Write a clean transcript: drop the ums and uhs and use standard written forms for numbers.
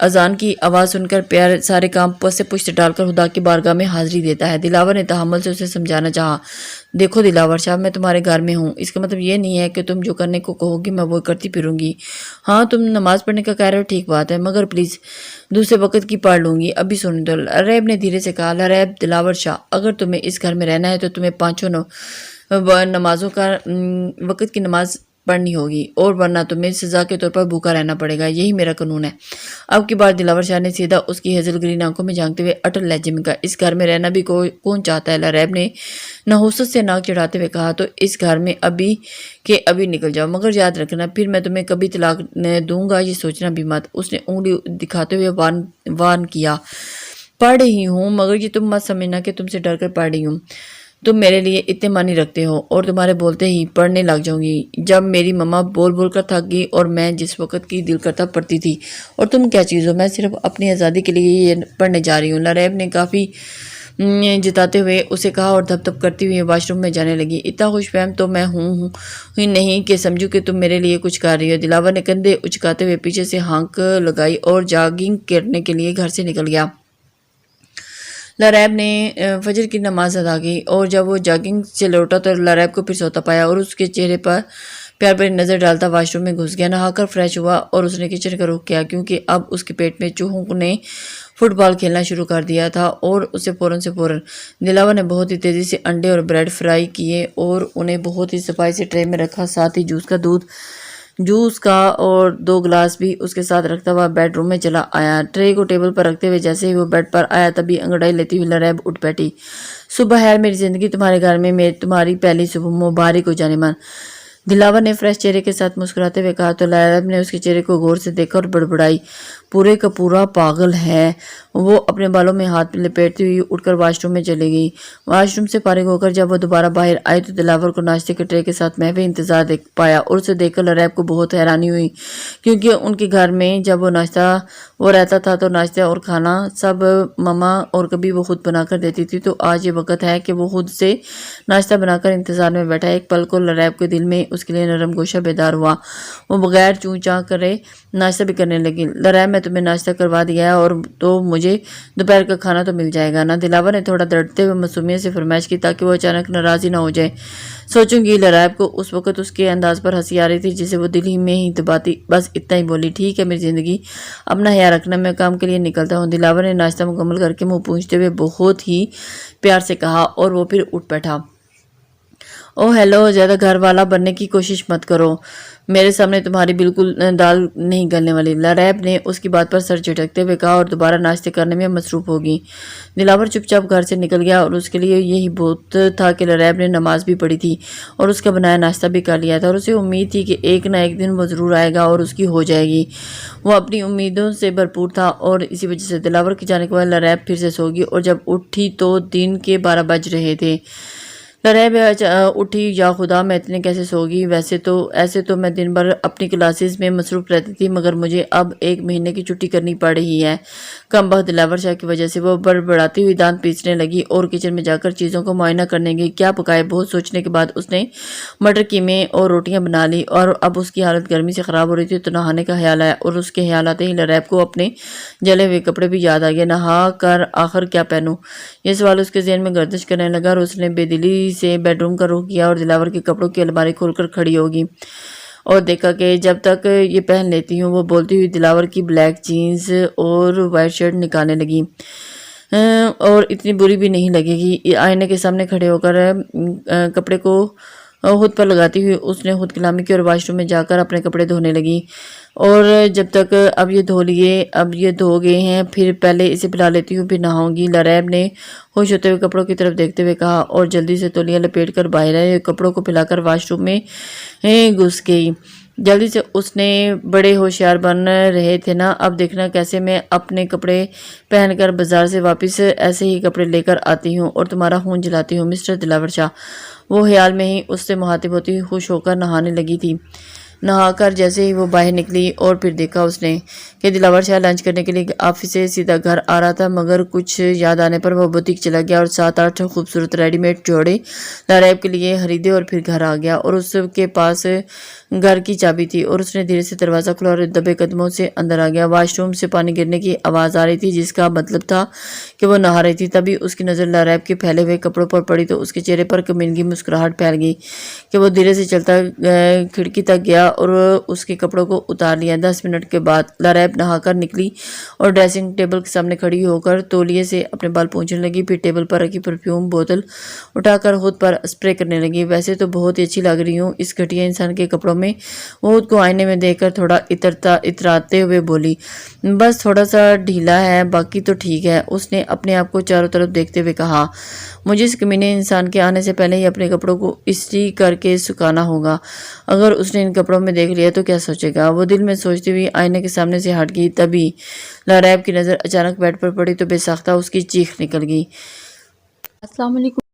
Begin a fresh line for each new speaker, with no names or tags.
اذان کی آواز سن کر پیار سارے کام سے پشت ڈال کر خدا کی بارگاہ میں حاضری دیتا ہے۔ دلاور نے تحمل سے اسے سمجھانا چاہا، دیکھو دلاور شاہ، میں تمہارے گھر میں ہوں، اس کا مطلب یہ نہیں ہے کہ تم جو کرنے کو کہو گی میں وہ کرتی پھروں گی۔ ہاں تم نماز پڑھنے کا کہہ رہے ہو، ٹھیک بات ہے، مگر پلیز دوسرے وقت کی پڑھ لوں گی، ابھی سن دو۔ لریب نے دھیرے سے کہا، لریب دلاور شاہ، اگر تمہیں اس گھر میں رہنا ہے تو تمہیں پانچوں نمازوں کا وقت کی نماز پڑھنی ہوگی، اور ورنہ تمہیں سزا کے طور پر بھوکا رہنا پڑے گا، یہی میرا قانون ہے۔ اب کی بار دلاور شاہ نے سیدھا اس کی ہیزل گرین آنکھوں میں جھانکتے ہوئے اٹل لہجے میں کہا، اس گھر میں رہنا بھی کون چاہتا ہے؟ لریب نے نحوست سے ناک چڑھاتے ہوئے کہا، تو اس گھر میں ابھی کے ابھی نکل جاؤ، مگر یاد رکھنا پھر میں تمہیں کبھی طلاق دوں گا، یہ سوچنا بھی مت۔ اس نے انگلی دکھاتے ہوئے وان کیا، پڑھ رہی ہوں، مگر یہ تم مت سمجھنا کہ تم سے ڈر کر پڑھ رہی ہوں، تم میرے لیے اتنے معنی رکھتے ہو، اور تمہارے بولتے ہی پڑھنے لگ جاؤں گی۔ جب میری ماما بول بول کر تھک گئی اور میں جس وقت کی دل کرتا پڑھتی تھی، اور تم کیا چیز ہو، میں صرف اپنی آزادی کے لیے یہ پڑھنے جا رہی ہوں۔ لریب نے کافی جتاتے ہوئے اسے کہا اور دھپ دھپ کرتی ہوئی واش روم میں جانے لگی۔ اتنا خوش فہم تو میں ہوں ہی نہیں کہ سمجھوں کہ تم میرے لیے کچھ کر رہی ہو۔ دلاور نے کندھے اچکاتے ہوئے پیچھے سے ہانک لگائی اور جاگنگ کرنے کے لیے گھر سے نکل گیا۔ لریب نے فجر کی نماز ادا کی، اور جب وہ جاگنگ سے لوٹا تو لریب کو پھر سوتا پایا، اور اس کے چہرے پر پیار بھری نظر ڈالتا واش روم میں گھس گیا۔ نہا کر فریش ہوا اور اس نے کچن کا رخ کیا، کیونکہ اب اس کے پیٹ میں چوہوں نے فٹ بال کھیلنا شروع کر دیا تھا، اور اسے فوراً دلاور نے بہت ہی تیزی سے انڈے اور بریڈ فرائی کیے اور انہیں بہت ہی صفائی سے ٹرے میں رکھا، ساتھ ہی جوس کا اور 2 گلاس بھی اس کے ساتھ رکھتا ہوا بیڈ روم میں چلا آیا۔ ٹرے کو ٹیبل پر رکھتے ہوئے جیسے ہی وہ بیڈ پر آیا تبھی انگڑائی لیتی ہوئی لریب اٹھ بیٹھی۔ صبح خیر میری زندگی، تمہارے گھر میں تمہاری پہلی صبح مبارک ہو جانے من۔ دلاور نے فریش چہرے کے ساتھ مسکراتے ہوئے کہا تو لریب نے اس کے چہرے کو غور سے دیکھا اور بڑبڑائی، پورے کا پورا پاگل ہے۔ وہ اپنے بالوں میں ہاتھ لپیٹتی ہوئی اٹھ کر واش روم میں چلی گئی۔ واش روم سے فارغ ہو کر جب وہ دوبارہ باہر آئی تو دلاور کو ناشتے کے ٹرے کے ساتھ محو انتظار دیکھ پایا، اور اسے دیکھ کر لریب کو بہت حیرانی ہوئی، کیونکہ ان کے گھر میں جب وہ رہتا تھا تو ناشتہ اور کھانا سب ماما اور کبھی وہ خود بنا کر دیتی تھی، تو آج یہ وقت ہے کہ وہ خود سے ناشتہ بنا کر انتظار میں بیٹھا۔ ایک پل کو لریب کے دل میں اس کے لیے نرم گوشہ بیدار ہوا، وہ بغیر چوں چاں کرے ناشتہ بھی کرنے لگی۔ لریب میں تمہیں ناشتہ کروا دیا ہے، اور تو مجھے دوپہر کا کھانا تو مل جائے گا نا؟ دلاور نے تھوڑا ڈرتے ہوئے معصومیت سے فرمائش کی تاکہ وہ اچانک ناراض ہی نہ ہو جائے۔ سوچوں گی لریب کو اس وقت اس کے انداز پر ہنسی آ رہی تھی جسے وہ دل ہی میں ہی دباتی، بس اتنا ہی بولی، ٹھیک ہے میری زندگی، اپنا خیال رکھنا، میں کام کے لیے نکلتا ہوں۔ دلاور نے ناشتہ مکمل کر کے منہ پونچھتے ہوئے بہت ہی پیار سے کہا، اور وہ پھر اٹھ بیٹھا۔ او ہیلو، زیادہ گھر والا بننے کی کوشش مت کرو، میرے سامنے تمہاری بالکل دال نہیں گلنے والی، لریب نے اس کی بات پر سر جھٹکتے ہوئے کہا، اور دوبارہ ناشتے کرنے میں مصروف ہوگی۔ دلاور چپ چاپ گھر سے نکل گیا، اور اس کے لیے یہی بہت تھا کہ لریب نے نماز بھی پڑھی تھی اور اس کا بنایا ناشتہ بھی کر لیا تھا، اور اسے امید تھی کہ ایک نہ ایک دن وہ ضرور آئے گا اور اس کی ہو جائے گی۔ وہ اپنی امیدوں سے بھرپور تھا، اور اسی وجہ سے دلاور کے جانے کے بعد لریب پھر سے سو گئی، اور جب اٹھی تو دن کے 12 بج رہے تھے۔ لریب اٹھی، یا خدا میں اتنے کیسے سو گئی؟ ایسے تو میں دن بھر اپنی کلاسز میں مصروف رہتی تھی، مگر مجھے اب 1 مہینے کی چھٹی کرنی پڑ رہی ہے۔ کم بخت دلاور شاہ کی وجہ سے وہ بڑبڑاتی ہوئی دانت پیسنے لگی اور کچن میں جا کر چیزوں کو معائنہ کرنے گئی، کیا پکائے؟ بہت سوچنے کے بعد اس نے مٹر قیمے اور روٹیاں بنا لی، اور اب اس کی حالت گرمی سے خراب ہو رہی تھی تو نہانے کا خیال آیا، اور اس کے خیال آتے ہی لریب کو اپنے جلے ہوئے کپڑے بھی یاد آ گئے۔ نہا کر آخر کیا پہنوں، یہ سوال اس کے ذہن میں گردش کرنے لگا، اور اس نے بے دلی سے بیڈ روم کا رخ کیا اور دلاور کے کپڑوں کی الماری کھول کر کھڑی ہوگی اور دیکھا کہ جب تک یہ پہن لیتی ہوں۔ وہ بولتی ہوئی دلاور کی بلیک جینز اور وائٹ شرٹ نکالنے لگی، اور اتنی بری بھی نہیں لگے گی۔ آئینے کے سامنے کھڑے ہو کر کپڑے کو خود پر لگاتی ہوئی اس نے خود کلامی کی اور واش روم میں جا کر اپنے کپڑے دھونے لگی، اور جب تک اب یہ دھو گئے ہیں پھر پہلے اسے پلا لیتی ہوں پھر نہاؤں گی، لریب نے خوش ہوتے ہوئے کپڑوں کی طرف دیکھتے ہوئے کہا، اور جلدی سے تولیہ لپیٹ کر باہر آئے، کپڑوں کو پھیلا کر واش روم میں گھس گئی۔ جلدی سے اس نے بڑے ہوشیار بن رہے تھے نا، اب دیکھنا کیسے میں اپنے کپڑے پہن کر بازار سے واپس ایسے ہی کپڑے لے کر آتی ہوں اور تمہارا خون جلاتی ہوں مسٹر دلاور شاہ۔ وہ خیال میں ہی اس سے مخاطب ہوتی ہوئی خوش ہو کر نہانے لگی تھی۔ نہا کر جیسے ہی وہ باہر نکلی اور پھر دیکھا اس نے کہ کہ دلاور شاہ لنچ کرنے کے لیے آفس سے سیدھا گھر آ رہا تھا، مگر کچھ یاد آنے پر وہ بوتیک چلا گیا اور 7-8 خوبصورت ریڈی میڈ جوڑے لاریب کے لیے خریدے اور پھر گھر آ گیا اور اس کے پاس گھر کی چابی تھی اور اس نے دھیرے سے دروازہ کھولا اور دبے قدموں سے اندر آ گیا۔ واش روم سے پانی گرنے کی آواز آ رہی تھی، جس کا مطلب تھا کہ وہ نہا رہی تھی۔ تبھی اس کی نظر لاریب کے پھیلے ہوئے کپڑوں پر پڑی تو اس کے چہرے پر کمینگی مسکراہٹ پھیل گئی کہ وہ دھیرے سے چلتا کھڑکی تک گیا اور اس کے کپڑوں کو اتار لیا۔ 10 منٹ کے بعد لاریب نہا کر نکلی اور ڈریسنگ ٹیبل کے سامنے کھڑی ہو کر تولیے سے اپنے بال پونچھنے لگی، پھر ٹیبل پر رکھی پرفیوم بوتل اٹھا کر خود پر اسپرے کرنے لگی۔ ویسے تو بہت ہی اچھی لگ رہی ہوں اس گھٹیا انسان کے کپڑوں میں، وہ خود کو آئینے میں دیکھ کر تھوڑا اتراتے ہوئے بولی۔ بس تھوڑا سا ڈھیلا ہے، باقی تو ٹھیک ہے، اس نے اپنے آپ کو چاروں طرف دیکھتے ہوئے کہا۔ مجھے اس کمینے انسان کے آنے سے پہلے ہی اپنے کپڑوں کو استری کر کے سکھانا ہوگا، اگر اس نے ان کپڑوں میں دیکھ لیا تو کیا سوچے گا، وہ دل میں سوچتی ہوئی آئینے کے سامنے سے ہٹ گئی۔ تبھی لاریب کی نظر اچانک بیڈ پر پڑی تو بے ساختہ اس کی چیخ نکل گئی۔ السلام علیکم۔